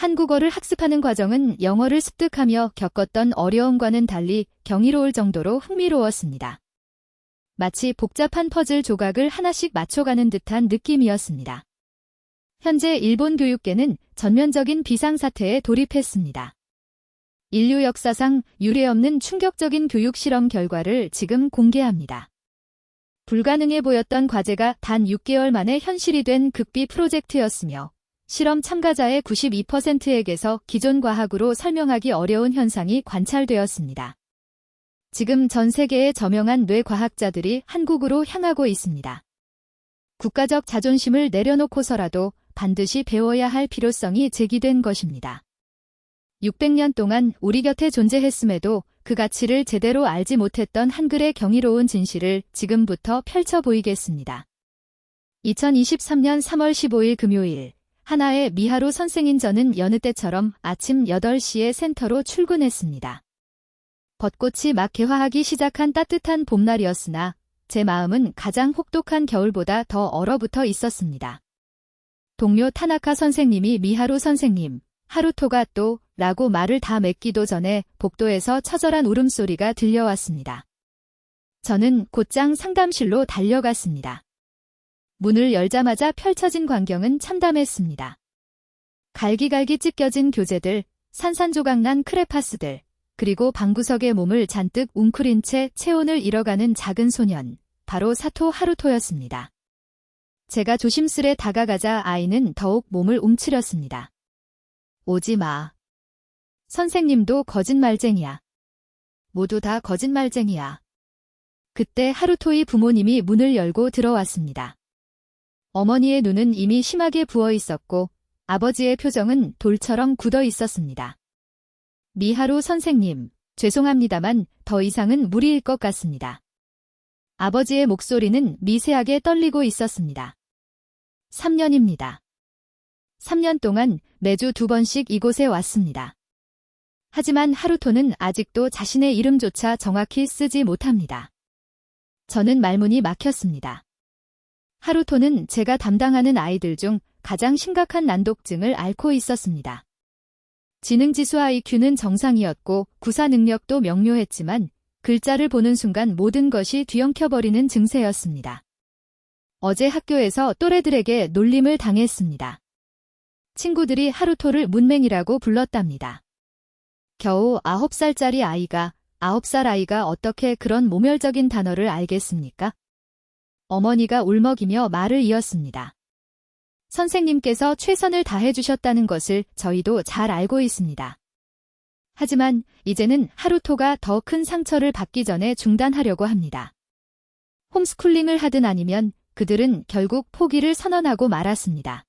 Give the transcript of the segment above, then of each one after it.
한국어를 학습하는 과정은 영어를 습득하며 겪었던 어려움과는 달리 경이로울 정도로 흥미로웠습니다. 마치 복잡한 퍼즐 조각을 하나씩 맞춰가는 듯한 느낌이었습니다. 현재 일본 교육계는 전면적인 비상사태에 돌입했습니다. 인류 역사상 유례없는 충격적인 교육 실험 결과를 지금 공개합니다. 불가능해 보였던 과제가 단 6개월 만에 현실이 된 극비 프로젝트였으며 실험 참가자의 92%에게서 기존 과학으로 설명하기 어려운 현상이 관찰되었습니다. 지금 전 세계의 저명한 뇌과학자들이 한국으로 향하고 있습니다. 국가적 자존심을 내려놓고서라도 반드시 배워야 할 필요성이 제기된 것입니다. 600년 동안 우리 곁에 존재했음에도 그 가치를 제대로 알지 못했던 한글의 경이로운 진실을 지금부터 펼쳐 보이겠습니다. 2023년 3월 15일 금요일 하나의 미하루 선생인 저는 여느 때처럼 아침 8시에 센터로 출근했습니다. 벚꽃이 막 개화하기 시작한 따뜻한 봄날이었으나 제 마음은 가장 혹독한 겨울보다 더 얼어붙어 있었습니다. 동료 타나카 선생님이 미하루 선생님, 하루토가 또 라고 말을 다 맺기도 전에 복도에서 처절한 울음소리가 들려왔습니다. 저는 곧장 상담실로 달려갔습니다. 문을 열자마자 펼쳐진 광경은 참담했습니다. 갈기갈기 찢겨진 교재들, 산산조각난 크레파스들, 그리고 방구석에 몸을 잔뜩 웅크린 채 체온을 잃어가는 작은 소년, 바로 사토 하루토였습니다. 제가 조심스레 다가가자 아이는 더욱 몸을 움츠렸습니다. 오지 마. 선생님도 거짓말쟁이야. 모두 다 거짓말쟁이야. 그때 하루토의 부모님이 문을 열고 들어왔습니다. 어머니의 눈은 이미 심하게 부어 있었고 아버지의 표정은 돌처럼 굳어 있었습니다. 미하루 선생님, 죄송합니다만 더 이상은 무리일 것 같습니다. 아버지의 목소리는 미세하게 떨리고 있었습니다. 3년입니다. 3년 동안 매주 2번씩 이곳에 왔습니다. 하지만 하루토는 아직도 자신의 이름조차 정확히 쓰지 못합니다. 저는 말문이 막혔습니다. 하루토는 제가 담당하는 아이들 중 가장 심각한 난독증을 앓고 있었습니다. 지능지수 IQ는 정상이었고 구사 능력도 명료했지만 글자를 보는 순간 모든 것이 뒤엉켜버리는 증세였습니다. 어제 학교에서 또래들에게 놀림을 당했습니다. 친구들이 하루토를 문맹이라고 불렀답니다. 겨우 9살짜리 아이가 9살 아이가 어떻게 그런 모멸적인 단어를 알겠습니까? 어머니가 울먹이며 말을 이었습니다. 선생님께서 최선을 다해주셨다는 것을 저희도 잘 알고 있습니다. 하지만 이제는 하루토가 더 큰 상처를 받기 전에 중단하려고 합니다. 홈스쿨링을 하든 아니면 그들은 결국 포기를 선언하고 말았습니다.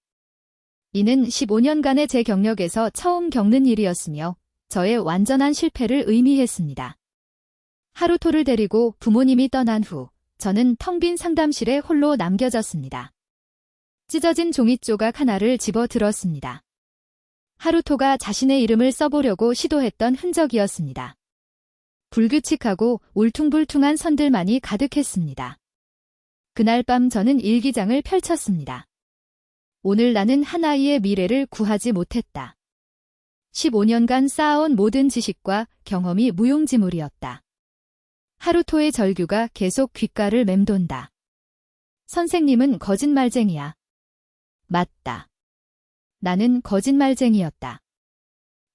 이는 15년간의 제 경력에서 처음 겪는 일이었으며 저의 완전한 실패를 의미했습니다. 하루토를 데리고 부모님이 떠난 후 저는 텅 빈 상담실에 홀로 남겨졌습니다. 찢어진 종이 조각 하나를 집어 들었습니다. 하루토가 자신의 이름을 써보려고 시도했던 흔적이었습니다. 불규칙하고 울퉁불퉁한 선들만이 가득했습니다. 그날 밤 저는 일기장을 펼쳤습니다. 오늘 나는 한 아이의 미래를 구하지 못했다. 15년간 쌓아온 모든 지식과 경험이 무용지물이었다. 하루토의 절규가 계속 귓가를 맴돈다. 선생님은 거짓말쟁이야. 맞다. 나는 거짓말쟁이였다.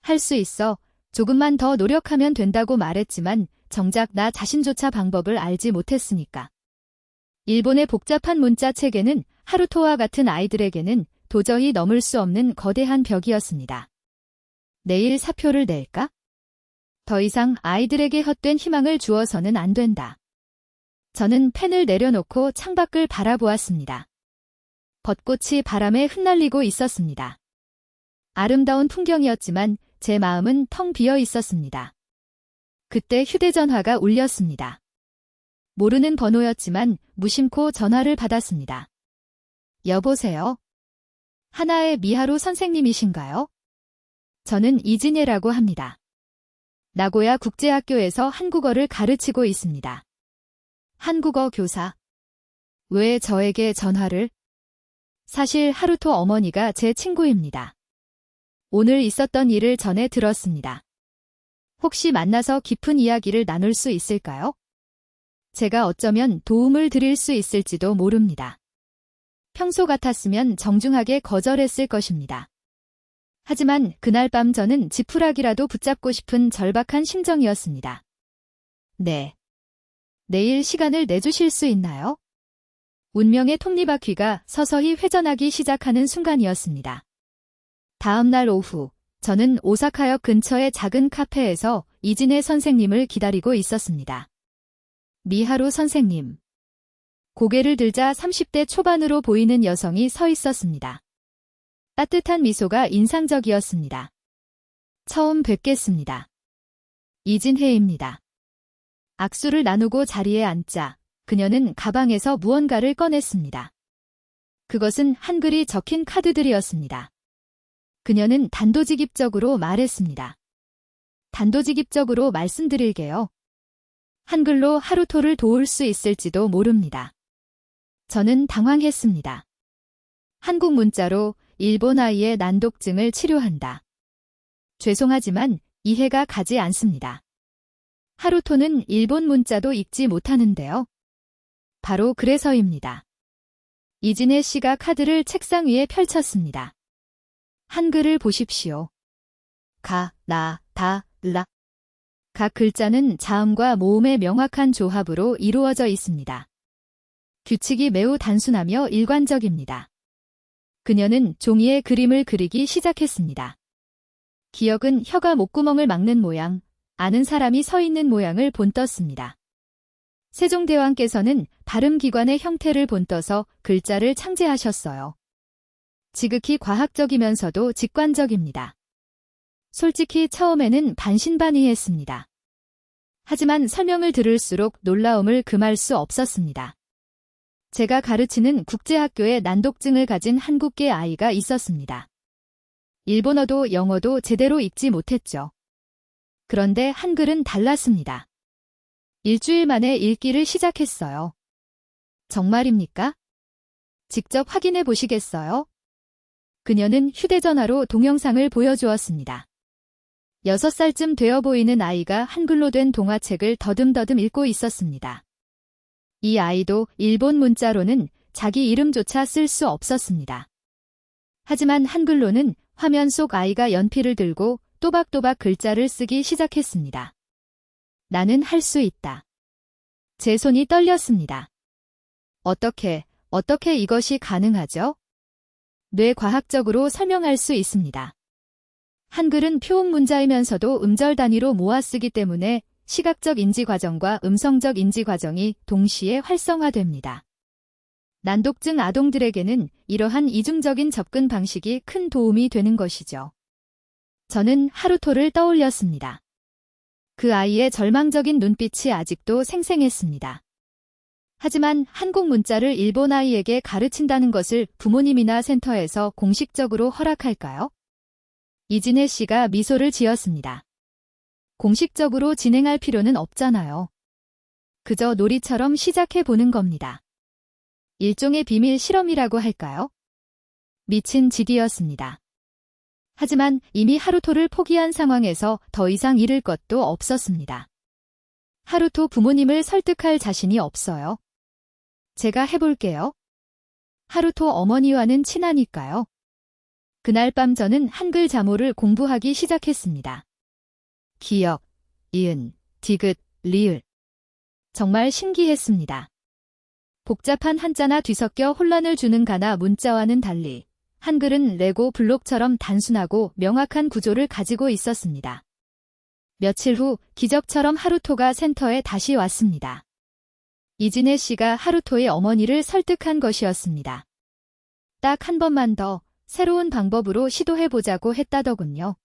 할 수 있어. 조금만 더 노력하면 된다고 말했지만 정작 나 자신조차 방법을 알지 못했으니까. 일본의 복잡한 문자 체계는 하루토와 같은 아이들에게는 도저히 넘을 수 없는 거대한 벽이었습니다. 내일 사표를 낼까? 더 이상 아이들에게 헛된 희망을 주어서는 안 된다. 저는 펜을 내려놓고 창밖을 바라보았습니다. 벚꽃이 바람에 흩날리고 있었습니다. 아름다운 풍경이었지만 제 마음은 텅 비어 있었습니다. 그때 휴대전화가 울렸습니다. 모르는 번호였지만 무심코 전화를 받았습니다. 여보세요? 하나의 미하루 선생님이신가요? 저는 이진예라고 합니다. 나고야 국제학교에서 한국어를 가르치고 있습니다. 한국어 교사. 왜 저에게 전화를? 사실 하루토 어머니가 제 친구입니다. 오늘 있었던 일을 전해 들었습니다. 혹시 만나서 깊은 이야기를 나눌 수 있을까요? 제가 어쩌면 도움을 드릴 수 있을지도 모릅니다. 평소 같았으면 정중하게 거절했을 것입니다. 하지만 그날 밤 저는 지푸라기라도 붙잡고 싶은 절박한 심정이었습니다. 네. 내일 시간을 내주실 수 있나요? 운명의 톱니바퀴가 서서히 회전하기 시작하는 순간이었습니다. 다음 날 오후, 저는 오사카역 근처의 작은 카페에서 이진해 선생님을 기다리고 있었습니다. 미하루 선생님. 고개를 들자 30대 초반으로 보이는 여성이 서 있었습니다. 따뜻한 미소가 인상적이었습니다. 처음 뵙겠습니다. 이진해입니다. 악수를 나누고 자리에 앉자 그녀는 가방에서 무언가를 꺼냈습니다. 그것은 한글이 적힌 카드들이었습니다. 그녀는 단도직입적으로 말했습니다. 단도직입적으로 말씀드릴게요. 한글로 하루토를 도울 수 있을지도 모릅니다. 저는 당황했습니다. 한국 문자로 일본 아이의 난독증을 치료한다. 죄송하지만 이해가 가지 않습니다. 하루토는 일본 문자도 읽지 못하는데요. 바로 그래서입니다. 이진해 씨가 카드를 책상 위에 펼쳤습니다. 한글을 보십시오. 가, 나, 다, 라. 각 글자는 자음과 모음의 명확한 조합으로 이루어져 있습니다. 규칙이 매우 단순하며 일관적입니다. 그녀는 종이에 그림을 그리기 시작했습니다. 기억은 혀가 목구멍을 막는 모양, 아는 사람이 서 있는 모양을 본떴습니다. 세종대왕께서는 발음기관의 형태를 본떠서 글자를 창제하셨어요. 지극히 과학적이면서도 직관적입니다. 솔직히 처음에는 반신반의했습니다. 하지만 설명을 들을수록 놀라움을 금할 수 없었습니다. 제가 가르치는 국제학교에 난독증을 가진 한국계 아이가 있었습니다. 일본어도 영어도 제대로 읽지 못했죠. 그런데 한글은 달랐습니다. 일주일 만에 읽기를 시작했어요. 정말입니까? 직접 확인해 보시겠어요? 그녀는 휴대전화로 동영상을 보여주었습니다. 6살쯤 되어 보이는 아이가 한글로 된 동화책을 더듬더듬 읽고 있었습니다. 이 아이도 일본 문자로는 자기 이름조차 쓸 수 없었습니다. 하지만 한글로는 화면 속 아이가 연필을 들고 또박또박 글자를 쓰기 시작했습니다. 나는 할 수 있다. 제 손이 떨렸습니다. 어떻게 이것이 가능하죠? 뇌과학적으로 설명할 수 있습니다. 한글은 표음 문자이면서도 음절 단위로 모아 쓰기 때문에 시각적 인지 과정과 음성적 인지 과정이 동시에 활성화됩니다. 난독증 아동들에게는 이러한 이중적인 접근 방식이 큰 도움이 되는 것이죠. 저는 하루토를 떠올렸습니다. 그 아이의 절망적인 눈빛이 아직도 생생했습니다. 하지만 한국 문자를 일본 아이에게 가르친다는 것을 부모님이나 센터에서 공식적으로 허락할까요? 이진해 씨가 미소를 지었습니다. 공식적으로 진행할 필요는 없잖아요. 그저 놀이처럼 시작해보는 겁니다. 일종의 비밀 실험이라고 할까요? 미친 짓이었습니다. 하지만 이미 하루토를 포기한 상황에서 더 이상 잃을 것도 없었습니다. 하루토 부모님을 설득할 자신이 없어요. 제가 해볼게요. 하루토 어머니와는 친하니까요. 그날 밤 저는 한글 자모를 공부하기 시작했습니다. 기역, 이은, 디귿, 리을. 정말 신기했습니다. 복잡한 한자나 뒤섞여 혼란을 주는 가나 문자와는 달리 한글은 레고 블록처럼 단순하고 명확한 구조를 가지고 있었습니다. 며칠 후 기적처럼 하루토가 센터에 다시 왔습니다. 이진해 씨가 하루토의 어머니를 설득한 것이었습니다. 딱 한 번만 더 새로운 방법으로 시도해보자고 했다더군요.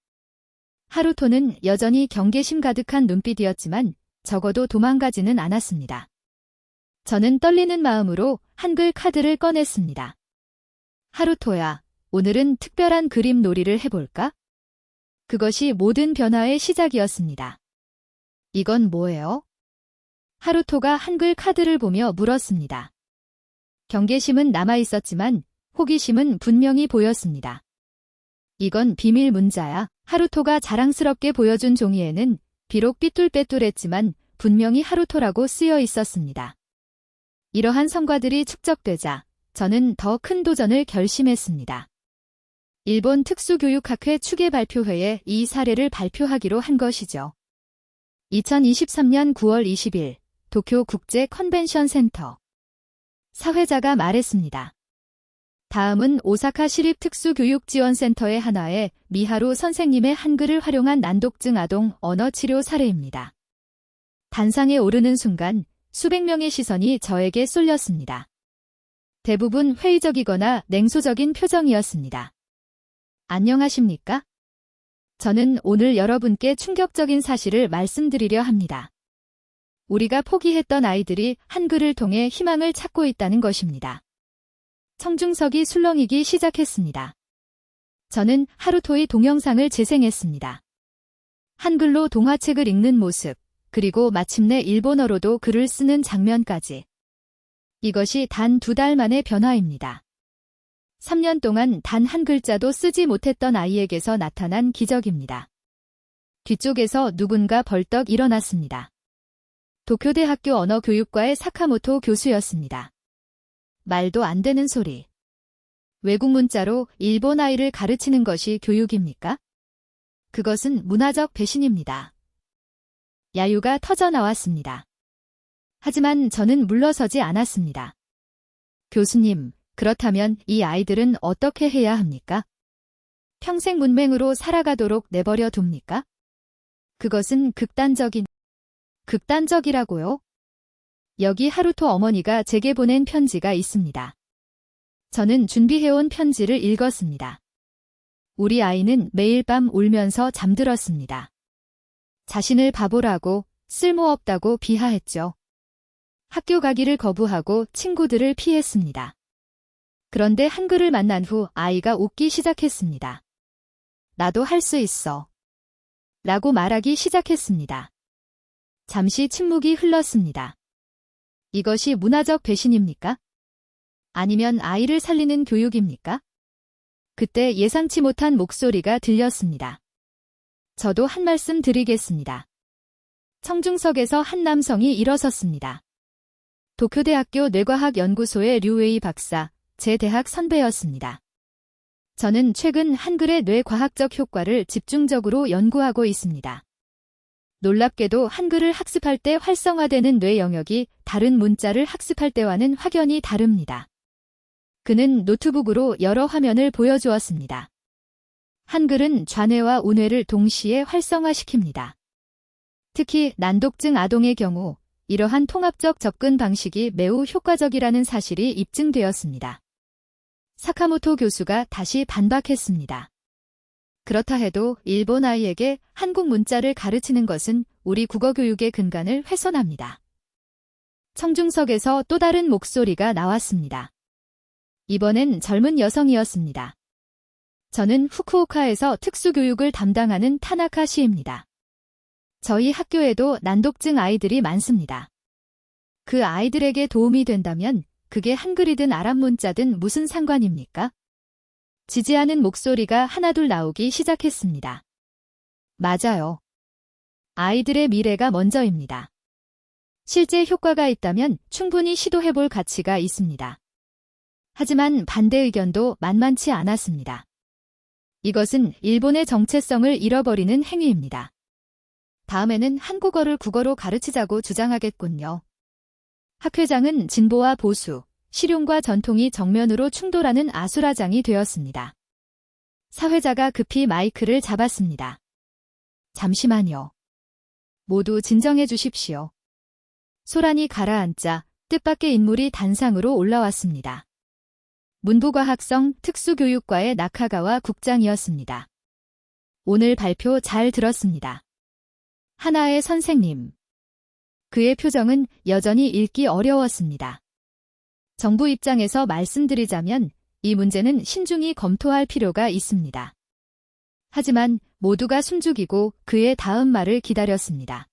하루토는 여전히 경계심 가득한 눈빛이었지만 적어도 도망가지는 않았습니다. 저는 떨리는 마음으로 한글 카드를 꺼냈습니다. 하루토야, 오늘은 특별한 그림 놀이를 해볼까? 그것이 모든 변화의 시작이었습니다. 이건 뭐예요? 하루토가 한글 카드를 보며 물었습니다. 경계심은 남아있었지만 호기심은 분명히 보였습니다. 이건 비밀 문자야. 하루토가 자랑스럽게 보여준 종이에는 비록 삐뚤빼뚤했지만 분명히 하루토라고 쓰여 있었습니다. 이러한 성과들이 축적되자 저는 더 큰 도전을 결심했습니다. 일본 특수교육학회 추계 발표회에 이 사례를 발표하기로 한 것이죠. 2023년 9월 20일 도쿄 국제 컨벤션 센터. 사회자가 말했습니다. 다음은 오사카 시립 특수교육지원센터의 하나의 미하루 선생님의 한글을 활용한 난독증 아동 언어치료 사례입니다. 단상에 오르는 순간 수백 명의 시선이 저에게 쏠렸습니다. 대부분 회의적이거나 냉소적인 표정이었습니다. 안녕하십니까? 저는 오늘 여러분께 충격적인 사실을 말씀드리려 합니다. 우리가 포기했던 아이들이 한글을 통해 희망을 찾고 있다는 것입니다. 청중석이 술렁이기 시작했습니다. 저는 하루토의 동영상을 재생했습니다. 한글로 동화책을 읽는 모습, 그리고 마침내 일본어로도 글을 쓰는 장면까지. 이것이 단 2달 만의 변화입니다. 3년 동안 단 한 글자도 쓰지 못했던 아이에게서 나타난 기적입니다. 뒤쪽에서 누군가 벌떡 일어났습니다. 도쿄대학교 언어교육과의 사카모토 교수였습니다. 말도 안 되는 소리. 외국 문자로 일본 아이를 가르치는 것이 교육입니까? 그것은 문화적 배신입니다. 야유가 터져 나왔습니다. 하지만 저는 물러서지 않았습니다. 교수님, 그렇다면 이 아이들은 어떻게 해야 합니까? 평생 문맹으로 살아가도록 내버려 둡니까? 그것은 극단적이라고요? 여기 하루토 어머니가 제게 보낸 편지가 있습니다. 저는 준비해온 편지를 읽었습니다. 우리 아이는 매일 밤 울면서 잠들었습니다. 자신을 바보라고 쓸모없다고 비하했죠. 학교 가기를 거부하고 친구들을 피했습니다. 그런데 한글을 만난 후 아이가 웃기 시작했습니다. 나도 할 수 있어. 라고 말하기 시작했습니다. 잠시 침묵이 흘렀습니다. 이것이 문화적 배신입니까? 아니면 아이를 살리는 교육입니까? 그때 예상치 못한 목소리가 들렸습니다. 저도 한 말씀 드리겠습니다. 청중석에서 한 남성이 일어섰습니다. 도쿄대학교 뇌과학연구소의 류웨이 박사, 제 대학 선배였습니다. 저는 최근 한글의 뇌과학적 효과를 집중적으로 연구하고 있습니다. 놀랍게도 한글을 학습할 때 활성화되는 뇌 영역이 다른 문자를 학습할 때와는 확연히 다릅니다. 그는 노트북으로 여러 화면을 보여주었습니다. 한글은 좌뇌와 우뇌를 동시에 활성화시킵니다. 특히 난독증 아동의 경우 이러한 통합적 접근 방식이 매우 효과적이라는 사실이 입증되었습니다. 사카모토 교수가 다시 반박했습니다. 그렇다 해도 일본 아이에게 한국 문자를 가르치는 것은 우리 국어교육의 근간을 훼손합니다. 청중석에서 또 다른 목소리가 나왔습니다. 이번엔 젊은 여성이었습니다. 저는 후쿠오카에서 특수교육을 담당하는 타나카 씨입니다. 저희 학교에도 난독증 아이들이 많습니다. 그 아이들에게 도움이 된다면 그게 한글이든 아랍 문자든 무슨 상관입니까? 지지하는 목소리가 하나둘 나오기 시작했습니다. 맞아요. 아이들의 미래가 먼저입니다. 실제 효과가 있다면 충분히 시도해볼 가치가 있습니다. 하지만 반대 의견도 만만치 않았습니다. 이것은 일본의 정체성을 잃어버리는 행위입니다. 다음에는 한국어를 국어로 가르치자고 주장하겠군요. 학회장은 진보와 보수, 실용과 전통이 정면으로 충돌하는 아수라장이 되었습니다. 사회자가 급히 마이크를 잡았습니다. 잠시만요. 모두 진정해 주십시오. 소란이 가라앉자 뜻밖의 인물이 단상으로 올라왔습니다. 문부과학성 특수교육과의 나카가와 국장이었습니다. 오늘 발표 잘 들었습니다. 하나의 선생님. 그의 표정은 여전히 읽기 어려웠습니다. 정부 입장에서 말씀드리자면 이 문제는 신중히 검토할 필요가 있습니다. 하지만 모두가 숨죽이고 그의 다음 말을 기다렸습니다.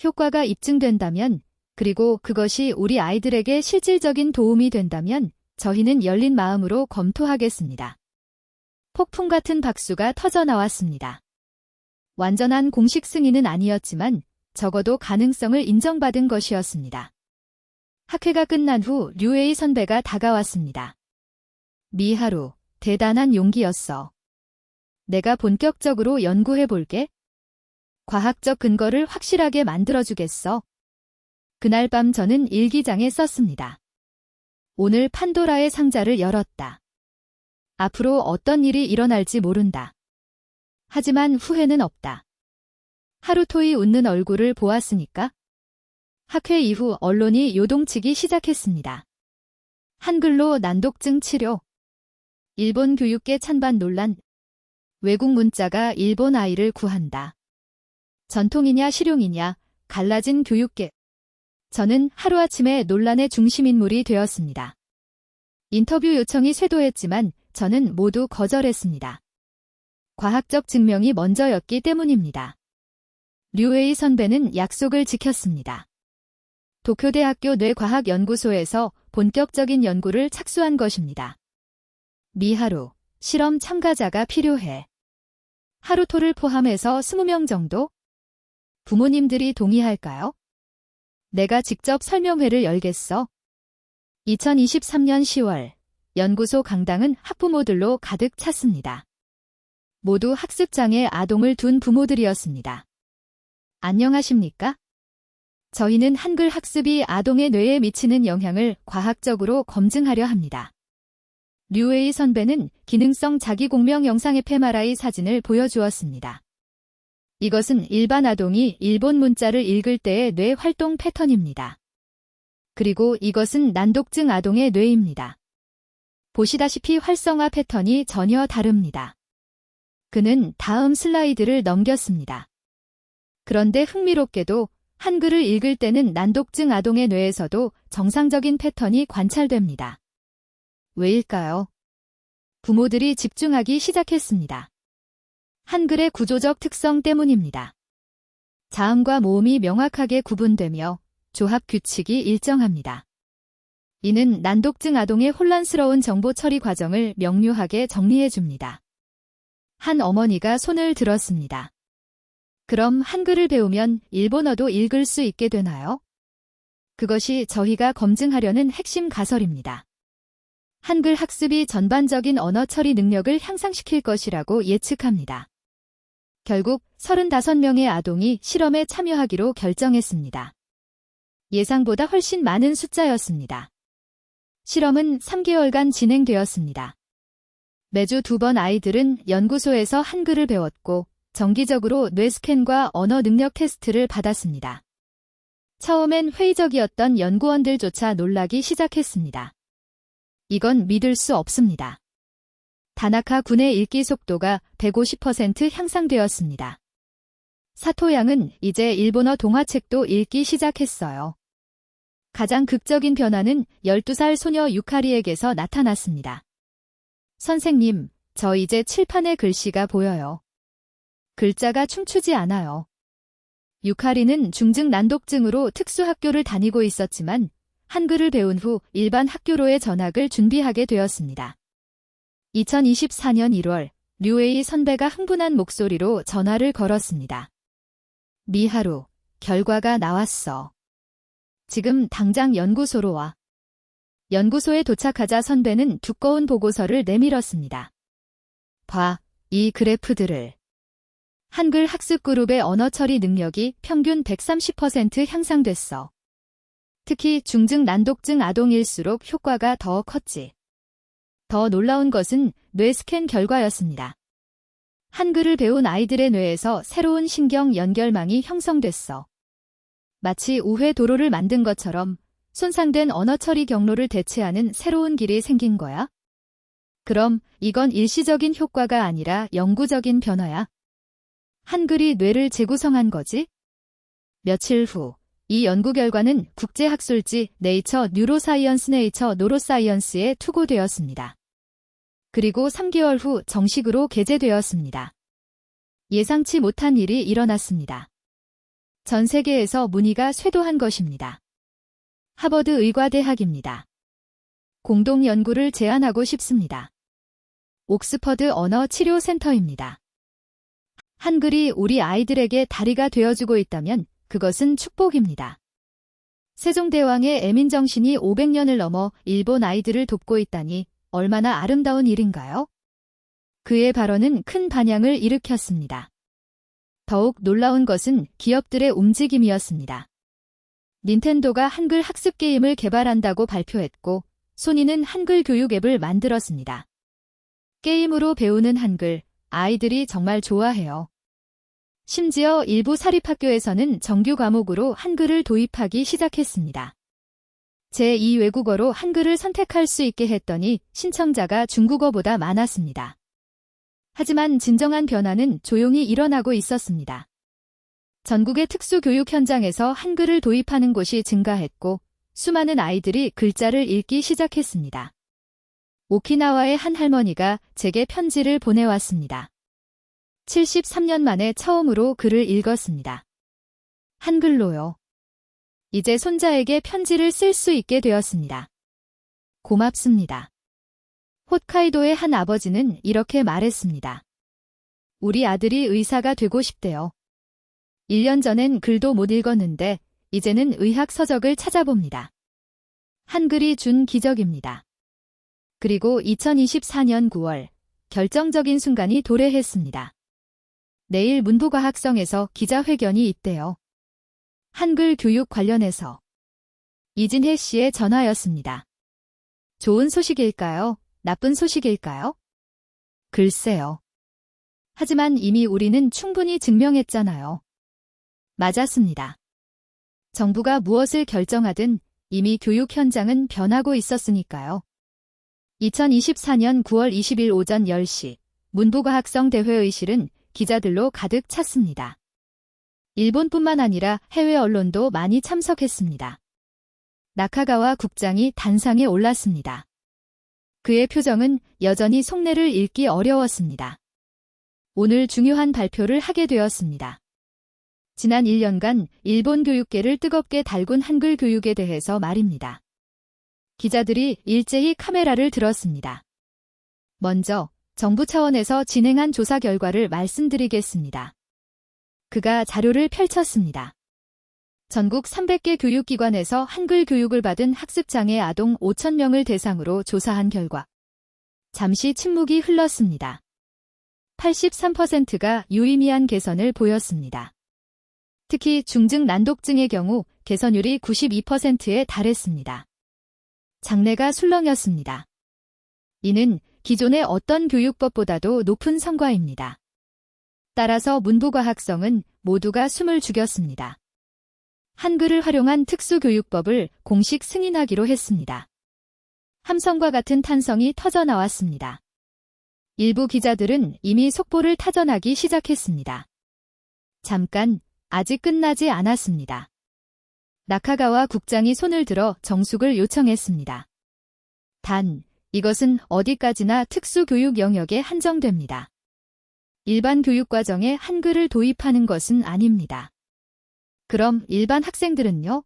효과가 입증된다면, 그리고 그것이 우리 아이들에게 실질적인 도움이 된다면 저희는 열린 마음으로 검토하겠습니다. 폭풍 같은 박수가 터져 나왔습니다. 완전한 공식 승인은 아니었지만 적어도 가능성을 인정받은 것이었습니다. 학회가 끝난 후 류에이 선배가 다가왔습니다. 미하루, 대단한 용기였어. 내가 본격적으로 연구해볼게. 과학적 근거를 확실하게 만들어주겠어. 그날 밤 저는 일기장에 썼습니다. 오늘 판도라의 상자를 열었다. 앞으로 어떤 일이 일어날지 모른다. 하지만 후회는 없다. 하루토의 웃는 얼굴을 보았으니까. 학회 이후 언론이 요동치기 시작했습니다. 한글로 난독증 치료. 일본 교육계 찬반 논란. 외국 문자가 일본 아이를 구한다. 전통이냐 실용이냐 갈라진 교육계. 저는 하루아침에 논란의 중심인물이 되었습니다. 인터뷰 요청이 쇄도했지만 저는 모두 거절했습니다. 과학적 증명이 먼저였기 때문입니다. 류에이 선배는 약속을 지켰습니다. 도쿄대학교 뇌과학연구소에서 본격적인 연구를 착수한 것입니다. 미하루, 실험 참가자가 필요해. 하루토를 포함해서 20명 정도? 부모님들이 동의할까요? 내가 직접 설명회를 열겠어. 2023년 10월, 연구소 강당은 학부모들로 가득 찼습니다. 모두 학습장에 아동을 둔 부모들이었습니다. 안녕하십니까? 저희는 한글 학습이 아동의 뇌에 미치는 영향을 과학적으로 검증하려 합니다. 류에이 선배는 기능성 자기공명 영상 fMRI 사진을 보여주었습니다. 이것은 일반 아동이 일본 문자를 읽을 때의 뇌 활동 패턴입니다. 그리고 이것은 난독증 아동의 뇌입니다. 보시다시피 활성화 패턴이 전혀 다릅니다. 그는 다음 슬라이드를 넘겼습니다. 그런데 흥미롭게도 한글을 읽을 때는 난독증 아동의 뇌에서도 정상적인 패턴이 관찰됩니다. 왜일까요? 부모들이 집중하기 시작했습니다. 한글의 구조적 특성 때문입니다. 자음과 모음이 명확하게 구분되며 조합 규칙이 일정합니다. 이는 난독증 아동의 혼란스러운 정보 처리 과정을 명료하게 정리해줍니다. 한 어머니가 손을 들었습니다. 그럼 한글을 배우면 일본어도 읽을 수 있게 되나요? 그것이 저희가 검증하려는 핵심 가설입니다. 한글 학습이 전반적인 언어 처리 능력을 향상시킬 것이라고 예측합니다. 결국 35명의 아동이 실험에 참여하기로 결정했습니다. 예상보다 훨씬 많은 숫자였습니다. 실험은 3개월간 진행되었습니다. 매주 2번 아이들은 연구소에서 한글을 배웠고 정기적으로 뇌스캔과 언어 능력 테스트를 받았습니다. 처음엔 회의적이었던 연구원들조차 놀라기 시작했습니다. 이건 믿을 수 없습니다. 다나카 군의 읽기 속도가 150% 향상되었습니다. 사토 양은 이제 일본어 동화책도 읽기 시작했어요. 가장 극적인 변화는 12살 소녀 유카리에게서 나타났습니다. 선생님, 저 이제 칠판에 글씨가 보여요. 글자가 춤추지 않아요. 유카리는 중증 난독증으로 특수학교를 다니고 있었지만 한글을 배운 후 일반 학교로의 전학을 준비하게 되었습니다. 2024년 1월, 류에이 선배가 흥분한 목소리로 전화를 걸었습니다. 미하루, 결과가 나왔어. 지금 당장 연구소로 와. 연구소에 도착하자 선배는 두꺼운 보고서를 내밀었습니다. 봐, 이 그래프들을. 한글 학습 그룹의 언어 처리 능력이 평균 130% 향상됐어. 특히 중증 난독증 아동일수록 효과가 더 컸지. 더 놀라운 것은 뇌 스캔 결과였습니다. 한글을 배운 아이들의 뇌에서 새로운 신경 연결망이 형성됐어. 마치 우회 도로를 만든 것처럼 손상된 언어 처리 경로를 대체하는 새로운 길이 생긴 거야? 그럼 이건 일시적인 효과가 아니라 영구적인 변화야. 한글이 뇌를 재구성한 거지? 며칠 후, 이 연구 결과는 국제학술지 네이처 노로사이언스에 투고되었습니다. 그리고 3개월 후 정식으로 게재되었습니다. 예상치 못한 일이 일어났습니다. 전 세계에서 문의가 쇄도한 것입니다. 하버드 의과대학입니다. 공동 연구를 제안하고 싶습니다. 옥스퍼드 언어 치료 센터입니다. 한글이 우리 아이들에게 다리가 되어주고 있다면 그것은 축복입니다. 세종대왕의 애민정신이 500년을 넘어 일본 아이들을 돕고 있다니 얼마나 아름다운 일인가요? 그의 발언은 큰 반향을 일으켰습니다. 더욱 놀라운 것은 기업들의 움직임이었습니다. 닌텐도가 한글 학습 게임을 개발한다고 발표했고, 소니는 한글 교육 앱을 만들었습니다. 게임으로 배우는 한글, 아이들이 정말 좋아해요. 심지어 일부 사립학교에서는 정규 과목으로 한글을 도입하기 시작했습니다. 제2 외국어로 한글을 선택할 수 있게 했더니 신청자가 중국어보다 많았습니다. 하지만 진정한 변화는 조용히 일어나고 있었습니다. 전국의 특수교육 현장에서 한글을 도입하는 곳이 증가했고 수많은 아이들이 글자를 읽기 시작했습니다. 오키나와의 한 할머니가 제게 편지를 보내왔습니다. 73년 만에 처음으로 글을 읽었습니다. 한글로요. 이제 손자에게 편지를 쓸 수 있게 되었습니다. 고맙습니다. 홋카이도의 한 아버지는 이렇게 말했습니다. 우리 아들이 의사가 되고 싶대요. 1년 전엔 글도 못 읽었는데 이제는 의학 서적을 찾아봅니다. 한글이 준 기적입니다. 그리고 2024년 9월 결정적인 순간이 도래했습니다. 내일 문부과학성에서 기자회견이 있대요. 한글 교육 관련해서 이진혜 씨의 전화였습니다. 좋은 소식일까요? 나쁜 소식일까요? 글쎄요. 하지만 이미 우리는 충분히 증명했잖아요. 맞았습니다. 정부가 무엇을 결정하든 이미 교육 현장은 변하고 있었으니까요. 2024년 9월 20일 오전 10시 문부과학성 대회의실은 기자들로 가득 찼습니다. 일본뿐만 아니라 해외 언론도 많이 참석했습니다. 나카가와 국장이 단상에 올랐습니다. 그의 표정은 여전히 속내를 읽기 어려웠습니다. 오늘 중요한 발표를 하게 되었습니다. 지난 1년간 일본 교육계를 뜨겁게 달군 한글 교육에 대해서 말입니다. 기자들이 일제히 카메라를 들었습니다. 먼저 정부 차원에서 진행한 조사 결과를 말씀드리겠습니다. 그가 자료를 펼쳤습니다. 전국 300개 교육기관에서 한글 교육을 받은 학습장애 아동 5,000명을 대상으로 조사한 결과 잠시 침묵이 흘렀습니다. 83%가 유의미한 개선을 보였습니다. 특히 중증 난독증의 경우 개선율이 92%에 달했습니다. 장래가 술렁였습니다. 이는 기존의 어떤 교육법보다도 높은 성과입니다. 따라서 문부과학성은 모두가 숨을 죽였습니다. 한글을 활용한 특수교육법을 공식 승인하기로 했습니다. 함성과 같은 탄성이 터져나왔습니다. 일부 기자들은 이미 속보를 타전하기 시작했습니다. 잠깐, 아직 끝나지 않았습니다. 나카가와 국장이 손을 들어 정숙을 요청했습니다. 단, 이것은 어디까지나 특수교육 영역에 한정됩니다. 일반 교육과정에 한글을 도입하는 것은 아닙니다. 그럼 일반 학생들은요?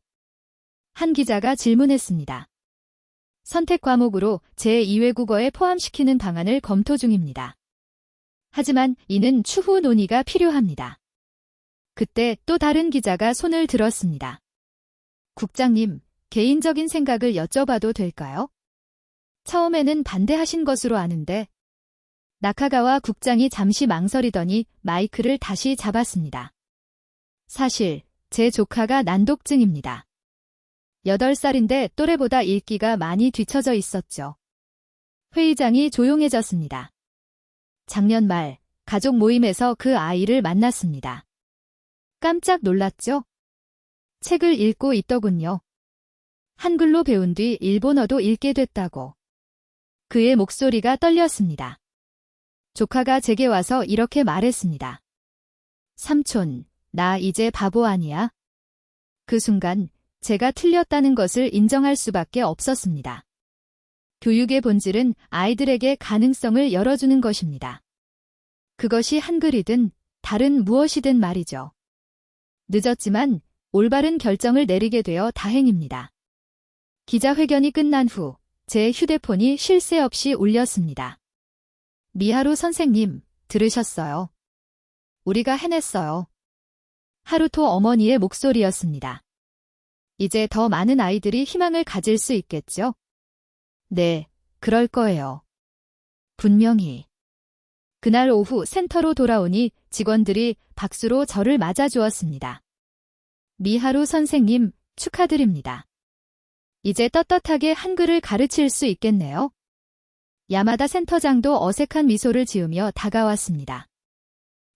한 기자가 질문했습니다. 선택 과목으로 제2외국어에 포함시키는 방안을 검토 중입니다. 하지만 이는 추후 논의가 필요합니다. 그때 또 다른 기자가 손을 들었습니다. 국장님, 개인적인 생각을 여쭤봐도 될까요? 처음에는 반대하신 것으로 아는데 나카가와 국장이 잠시 망설이더니 마이크를 다시 잡았습니다. 사실 제 조카가 난독증입니다. 8살인데 또래보다 읽기가 많이 뒤처져 있었죠. 회의장이 조용해졌습니다. 작년 말 가족 모임에서 그 아이를 만났습니다. 깜짝 놀랐죠? 책을 읽고 있더군요. 한글로 배운 뒤 일본어도 읽게 됐다고. 그의 목소리가 떨렸습니다. 조카가 제게 와서 이렇게 말했습니다. 삼촌, 나 이제 바보 아니야? 그 순간 제가 틀렸다는 것을 인정할 수밖에 없었습니다. 교육의 본질은 아이들에게 가능성을 열어주는 것입니다. 그것이 한글이든 다른 무엇이든 말이죠. 늦었지만 올바른 결정을 내리게 되어 다행입니다. 기자회견이 끝난 후 제 휴대폰이 쉴 새 없이 울렸습니다. 미하루 선생님, 들으셨어요? 우리가 해냈어요. 하루토 어머니의 목소리였습니다. 이제 더 많은 아이들이 희망을 가질 수 있겠죠? 네, 그럴 거예요. 분명히. 그날 오후 센터로 돌아오니 직원들이 박수로 저를 맞아주었습니다. 미하루 선생님, 축하드립니다. 이제 떳떳하게 한글을 가르칠 수 있겠네요. 야마다 센터장도 어색한 미소를 지으며 다가왔습니다.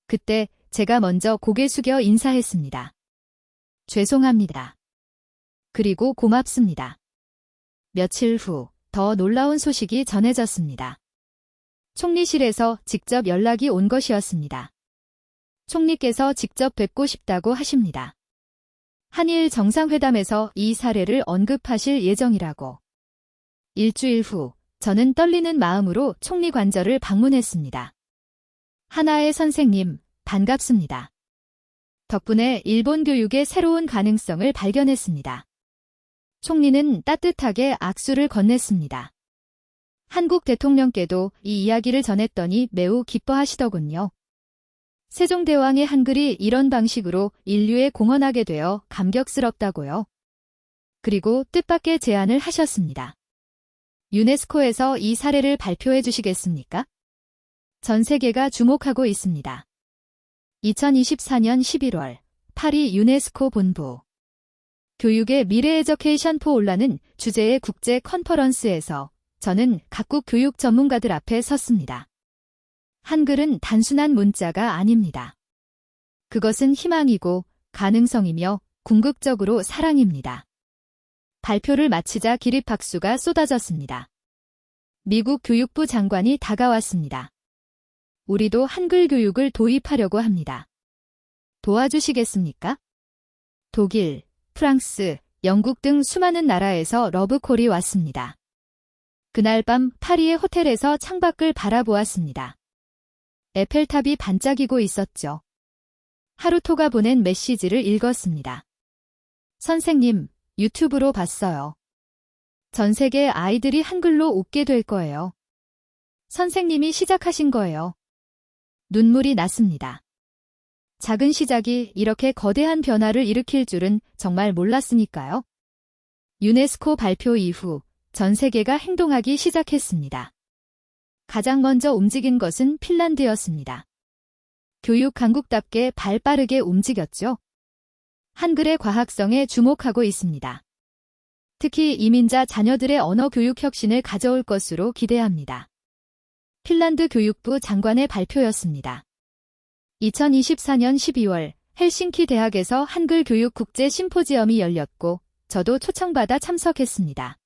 그때 제가 먼저 고개 숙여 인사했습니다. 죄송합니다. 그리고 고맙습니다. 며칠 후 더 놀라운 소식이 전해졌습니다. 총리실에서 직접 연락이 온 것이었습니다. 총리께서 직접 뵙고 싶다고 하십니다. 한일 정상회담에서 이 사례를 언급하실 예정이라고. 일주일 후 저는 떨리는 마음으로 총리 관저를 방문했습니다. 하나의 선생님, 반갑습니다. 덕분에 일본 교육의 새로운 가능성을 발견했습니다. 총리는 따뜻하게 악수를 건넸습니다. 한국 대통령께도 이 이야기를 전했더니 매우 기뻐하시더군요. 세종대왕의 한글이 이런 방식으로 인류에 공헌하게 되어 감격스럽다고요. 그리고 뜻밖의 제안을 하셨습니다. 유네스코에서 이 사례를 발표해 주시겠습니까? 전 세계가 주목하고 있습니다. 2024년 11월 파리 유네스코 본부 교육의 미래 에저케이션 포 올라는 주제의 국제 컨퍼런스에서 저는 각국 교육 전문가들 앞에 섰습니다. 한글은 단순한 문자가 아닙니다. 그것은 희망이고 가능성이며 궁극적으로 사랑입니다. 발표를 마치자 기립박수가 쏟아졌습니다. 미국 교육부 장관이 다가왔습니다. 우리도 한글 교육을 도입하려고 합니다. 도와주시겠습니까? 독일, 프랑스, 영국 등 수많은 나라에서 러브콜이 왔습니다. 그날 밤 파리의 호텔에서 창밖을 바라보았습니다. 에펠탑이 반짝이고 있었죠. 하루토가 보낸 메시지를 읽었습니다. 선생님, 유튜브로 봤어요. 전 세계 아이들이 한글로 웃게 될 거예요. 선생님이 시작하신 거예요. 눈물이 났습니다. 작은 시작이 이렇게 거대한 변화를 일으킬 줄은 정말 몰랐으니까요. 유네스코 발표 이후 전 세계가 행동하기 시작했습니다. 가장 먼저 움직인 것은 핀란드였습니다. 교육 강국답게 발 빠르게 움직였죠. 한글의 과학성에 주목하고 있습니다. 특히 이민자 자녀들의 언어 교육 혁신을 가져올 것으로 기대합니다. 핀란드 교육부 장관의 발표였습니다. 2024년 12월 헬싱키 대학에서 한글 교육 국제 심포지엄이 열렸고 저도 초청받아 참석했습니다.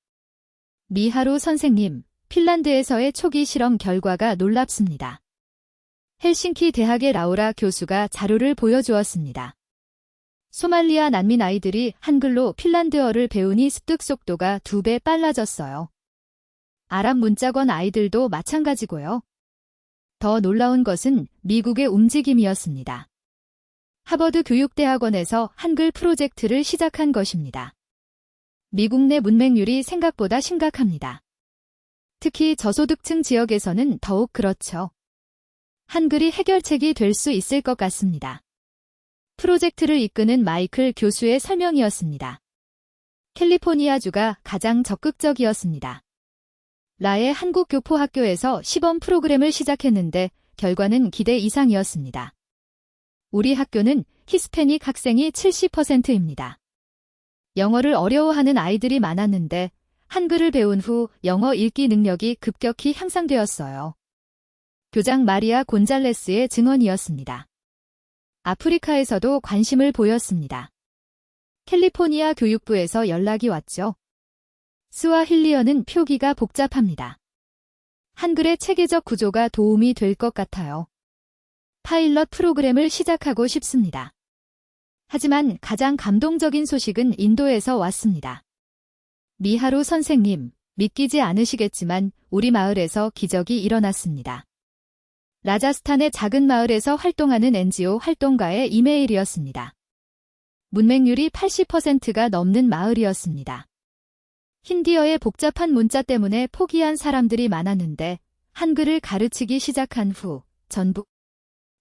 미하루 선생님, 핀란드에서의 초기 실험 결과가 놀랍습니다. 헬싱키 대학의 라우라 교수가 자료를 보여주었습니다. 소말리아 난민 아이들이 한글로 핀란드어를 배우니 습득 속도가 2배 빨라졌어요. 아랍 문자권 아이들도 마찬가지고요. 더 놀라운 것은 미국의 움직임이었습니다. 하버드 교육대학원에서 한글 프로젝트를 시작한 것입니다. 미국 내 문맹률이 생각보다 심각합니다. 특히 저소득층 지역에서는 더욱 그렇죠. 한글이 해결책이 될 수 있을 것 같습니다. 프로젝트를 이끄는 마이클 교수의 설명이었습니다. 캘리포니아주가 가장 적극적이었습니다. 라의 한국 교포학교에서 시범 프로그램을 시작했는데 결과는 기대 이상이었습니다. 우리 학교는 히스패닉 학생이 70%입니다. 영어를 어려워하는 아이들이 많았는데 한글을 배운 후 영어 읽기 능력이 급격히 향상되었어요. 교장 마리아 곤잘레스의 증언이었습니다. 아프리카에서도 관심을 보였습니다. 캘리포니아 교육부에서 연락이 왔죠. 스와힐리어는 표기가 복잡합니다. 한글의 체계적 구조가 도움이 될 것 같아요. 파일럿 프로그램을 시작하고 싶습니다. 하지만 가장 감동적인 소식은 인도에서 왔습니다. 미하루 선생님, 믿기지 않으시겠지만 우리 마을에서 기적이 일어났습니다. 라자스탄의 작은 마을에서 활동하는 NGO 활동가의 이메일이었습니다. 문맹률이 80%가 넘는 마을이었습니다. 힌디어의 복잡한 문자 때문에 포기한 사람들이 많았는데 한글을 가르치기 시작한 후 전북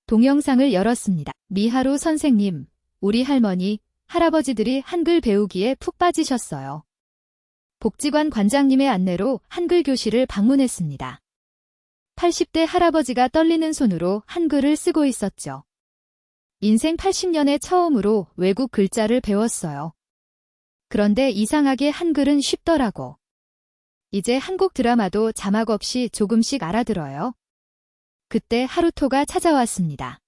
동영상을 열었습니다. 미하루 선생님, 우리 할머니, 할아버지들이 한글 배우기에 푹 빠지셨어요. 복지관 관장님의 안내로 한글 교실을 방문했습니다. 80대 할아버지가 떨리는 손으로 한글을 쓰고 있었죠. 인생 80년에 처음으로 외국 글자를 배웠어요. 그런데 이상하게 한글은 쉽더라고. 이제 한국 드라마도 자막 없이 조금씩 알아들어요. 그때 하루토가 찾아왔습니다.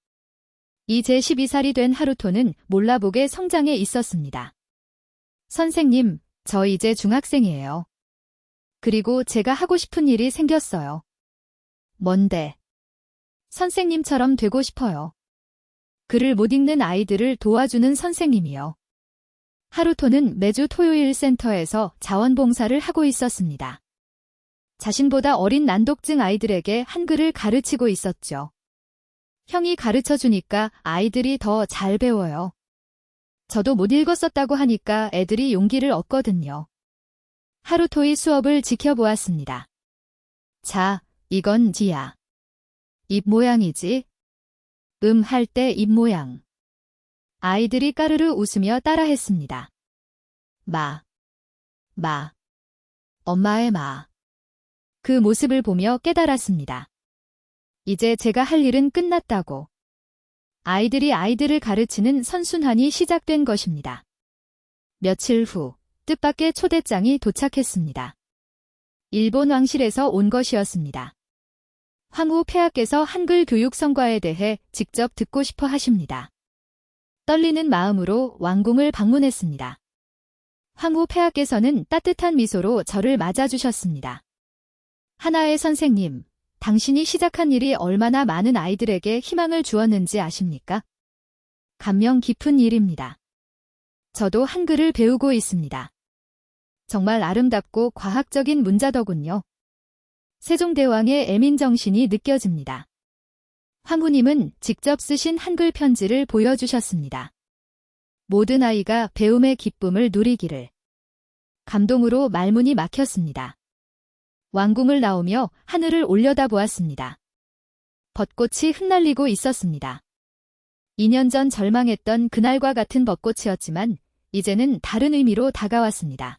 이제 12살이 된 하루토는 몰라보게 성장해 있었습니다. 선생님, 저 이제 중학생이에요. 그리고 제가 하고 싶은 일이 생겼어요. 뭔데? 선생님처럼 되고 싶어요. 글을 못 읽는 아이들을 도와주는 선생님이요. 하루토는 매주 토요일 센터에서 자원봉사를 하고 있었습니다. 자신보다 어린 난독증 아이들에게 한글을 가르치고 있었죠. 형이 가르쳐주니까 아이들이 더 잘 배워요. 저도 못 읽었었다고 하니까 애들이 용기를 얻거든요. 하루토의 수업을 지켜보았습니다. 자, 이건 지야. 입 모양이지? 할 때 입 모양. 아이들이 까르르 웃으며 따라했습니다. 마. 엄마의 마. 그 모습을 보며 깨달았습니다. 이제 제가 할 일은 끝났다고. 아이들이 아이들을 가르치는 선순환이 시작된 것입니다. 며칠 후 뜻밖의 초대장이 도착했습니다. 일본 왕실에서 온 것이었습니다. 황후 폐하께서 한글 교육 성과에 대해 직접 듣고 싶어 하십니다. 떨리는 마음으로 왕궁을 방문했습니다. 황후 폐하께서는 따뜻한 미소로 저를 맞아주셨습니다. 하나의 선생님, 당신이 시작한 일이 얼마나 많은 아이들에게 희망을 주었는지 아십니까? 감명 깊은 일입니다. 저도 한글을 배우고 있습니다. 정말 아름답고 과학적인 문자더군요. 세종대왕의 애민정신이 느껴집니다. 황후님은 직접 쓰신 한글 편지를 보여주셨습니다. 모든 아이가 배움의 기쁨을 누리기를. 감동으로 말문이 막혔습니다. 왕궁을 나오며 하늘을 올려다보았습니다. 벚꽃이 흩날리고 있었습니다. 2년 전 절망했던 그날과 같은 벚꽃이었지만 이제는 다른 의미로 다가왔습니다.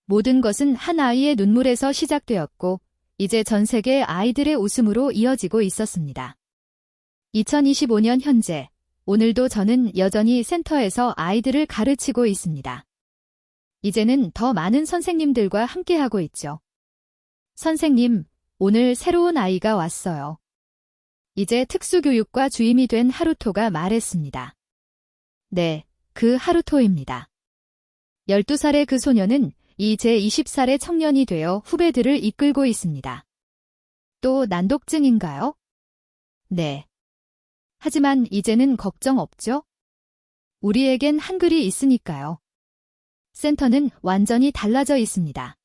모든 것은 한 아이의 눈물에서 시작되었고 이제 전 세계 아이들의 웃음으로 이어지고 있었습니다. 2025년 현재, 오늘도 저는 여전히 센터에서 아이들을 가르치고 있습니다. 이제는 더 많은 선생님들과 함께하고 있죠. 선생님, 오늘 새로운 아이가 왔어요. 이제 특수교육과 주임이 된 하루토가 말했습니다. 네, 그 하루토입니다. 12살의 그 소녀는 이제 20살의 청년이 되어 후배들을 이끌고 있습니다. 또 난독증인가요? 네. 하지만 이제는 걱정 없죠? 우리에겐 한글이 있으니까요. 센터는 완전히 달라져 있습니다.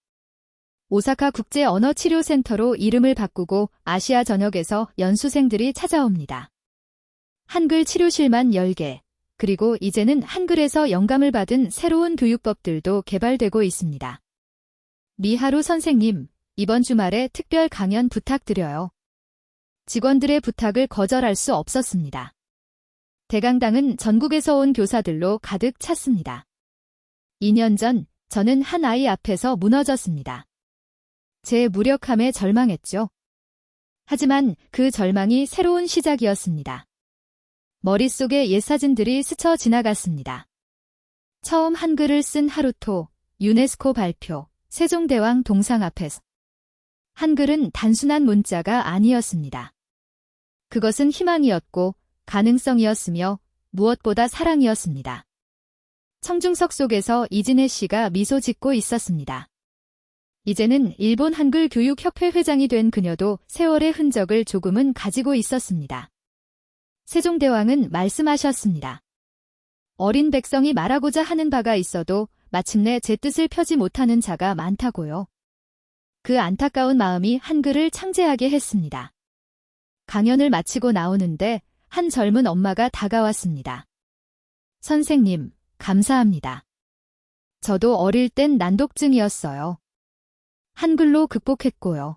오사카 국제언어치료센터로 이름을 바꾸고 아시아 전역에서 연수생들이 찾아옵니다. 한글 치료실만 10개, 그리고 이제는 한글에서 영감을 받은 새로운 교육법들도 개발되고 있습니다. 미하루 선생님, 이번 주말에 특별 강연 부탁드려요. 직원들의 부탁을 거절할 수 없었습니다. 대강당은 전국에서 온 교사들로 가득 찼습니다. 2년 전 저는 한 아이 앞에서 무너졌습니다. 제 무력함에 절망했죠. 하지만 그 절망이 새로운 시작이었습니다. 머릿속에 옛 사진들이 스쳐 지나갔습니다. 처음 한글을 쓴 하루토, 유네스코 발표, 세종대왕 동상 앞에서. 한글은 단순한 문자가 아니었습니다. 그것은 희망이었고 가능성이었으며 무엇보다 사랑이었습니다. 청중석 속에서 이진혜 씨가 미소 짓고 있었습니다. 이제는 일본 한글 교육협회 회장이 된 그녀도 세월의 흔적을 조금은 가지고 있었습니다. 세종대왕은 말씀하셨습니다. 어린 백성이 말하고자 하는 바가 있어도 마침내 제 뜻을 펴지 못하는 자가 많다고요. 그 안타까운 마음이 한글을 창제하게 했습니다. 강연을 마치고 나오는데 한 젊은 엄마가 다가왔습니다. 선생님, 감사합니다. 저도 어릴 땐 난독증이었어요. 한글로 극복했고요.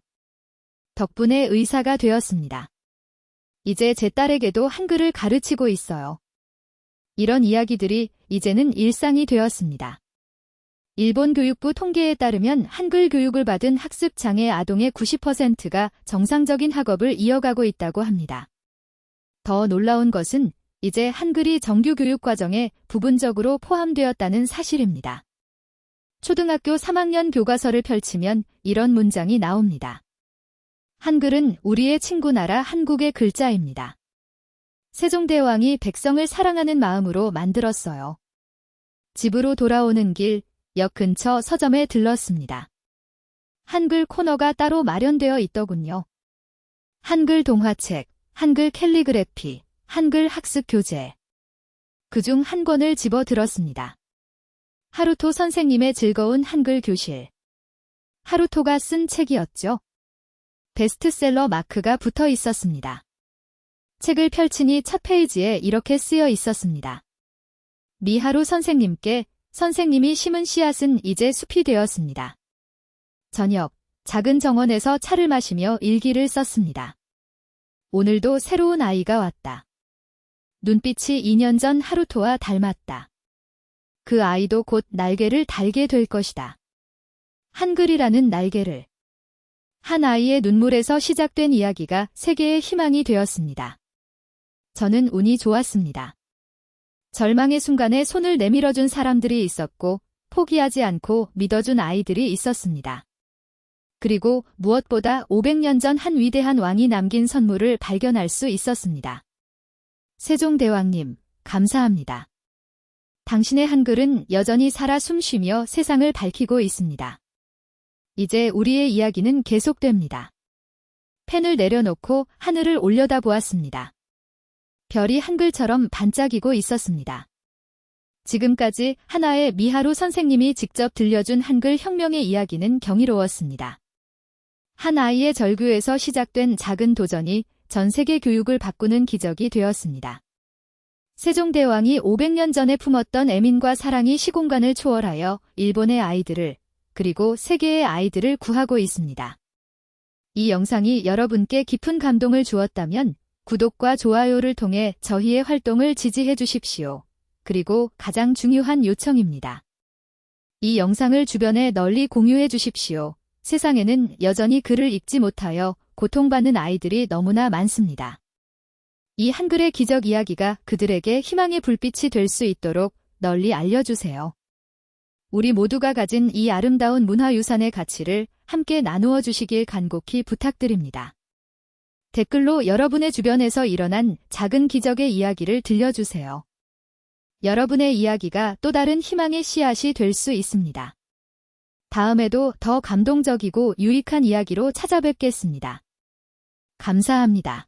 덕분에 의사가 되었습니다. 이제 제 딸에게도 한글을 가르치고 있어요. 이런 이야기들이 이제는 일상이 되었습니다. 일본 교육부 통계에 따르면 한글 교육을 받은 학습장애 아동의 90%가 정상적인 학업을 이어가고 있다고 합니다. 더 놀라운 것은 이제 한글이 정규 교육 과정에 부분적으로 포함되었다는 사실입니다. 초등학교 3학년 교과서를 펼치면 이런 문장이 나옵니다. 한글은 우리의 친구 나라 한국의 글자입니다. 세종대왕이 백성을 사랑하는 마음으로 만들었어요. 집으로 돌아오는 길, 역 근처 서점에 들렀습니다. 한글 코너가 따로 마련되어 있더군요. 한글 동화책, 한글 캘리그래피, 한글 학습 교재. 그중 한 권을 집어 들었습니다. 하루토 선생님의 즐거운 한글 교실. 하루토가 쓴 책이었죠. 베스트셀러 마크가 붙어 있었습니다. 책을 펼치니 첫 페이지에 이렇게 쓰여 있었습니다. 미하루 선생님께 선생님이 심은 씨앗은 이제 숲이 되었습니다. 저녁, 작은 정원에서 차를 마시며 일기를 썼습니다. 오늘도 새로운 아이가 왔다. 눈빛이 2년 전 하루토와 닮았다. 그 아이도 곧 날개를 달게 될 것이다. 한글이라는 날개를. 한 아이의 눈물에서 시작된 이야기가 세계의 희망이 되었습니다. 저는 운이 좋았습니다. 절망의 순간에 손을 내밀어준 사람들이 있었고 포기하지 않고 믿어준 아이들이 있었습니다. 그리고 무엇보다 500년 전 한 위대한 왕이 남긴 선물을 발견할 수 있었습니다. 세종대왕님, 감사합니다. 당신의 한글은 여전히 살아 숨쉬며 세상을 밝히고 있습니다. 이제 우리의 이야기는 계속됩니다. 펜을 내려놓고 하늘을 올려다보았습니다. 별이 한글처럼 반짝이고 있었습니다. 지금까지 하나의 미하루 선생님이 직접 들려준 한글 혁명의 이야기는 경이로웠습니다. 한 아이의 절규에서 시작된 작은 도전이 전 세계 교육을 바꾸는 기적이 되었습니다. 세종대왕이 500년 전에 품었던 애민과 사랑이 시공간을 초월하여 일본의 아이들을 그리고 세계의 아이들을 구하고 있습니다. 이 영상이 여러분께 깊은 감동을 주었다면 구독과 좋아요를 통해 저희의 활동을 지지해 주십시오. 그리고 가장 중요한 요청입니다. 이 영상을 주변에 널리 공유해 주십시오. 세상에는 여전히 글을 읽지 못하여 고통받는 아이들이 너무나 많습니다. 이 한글의 기적 이야기가 그들에게 희망의 불빛이 될 수 있도록 널리 알려주세요. 우리 모두가 가진 이 아름다운 문화유산의 가치를 함께 나누어 주시길 간곡히 부탁드립니다. 댓글로 여러분의 주변에서 일어난 작은 기적의 이야기를 들려주세요. 여러분의 이야기가 또 다른 희망의 씨앗이 될 수 있습니다. 다음에도 더 감동적이고 유익한 이야기로 찾아뵙겠습니다. 감사합니다.